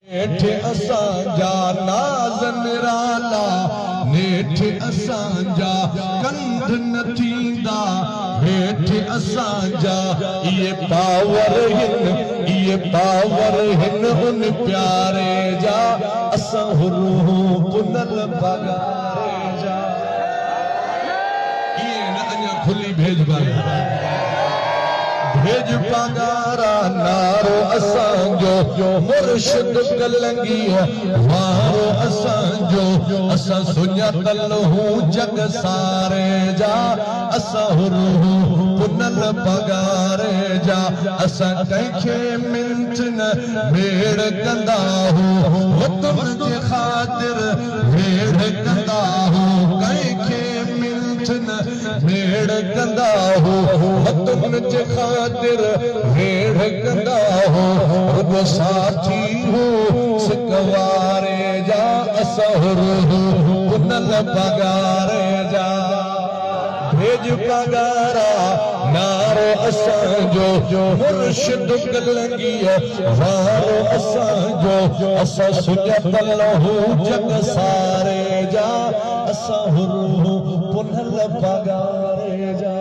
नेठ असांजा नाज़ निराला नेठ असांजा कंध न थींदा हेठ असांजा ये पावर हिन उन प्यारे जा असां रूह पुनल पगारे जा ये न अञा खुली भेज पगारा नारो असांजो मुर्शिद कलंगी वारो असांजो असां सुञातल हूं जग सारे जा असां रूह पुनल पगारे जा असां कंहिंखे मिंट न भेड़ कंदा हूं तुम जे ख़ातिर भेड़ कंदा हूं कंहिंखे मिंट न भेड़ कंदा हूं तुम जे ख़ातिर भेड़ कंदा हूं रुगो साथी हूं सिकवारे जा असां रूह पुनल पगारे जा भेज पगारा नारो असांजो मुर्शिद कलंगी वारो असांजो असां सुञातल हूं जग सारे जा असां रूह पुनल पगारे जा।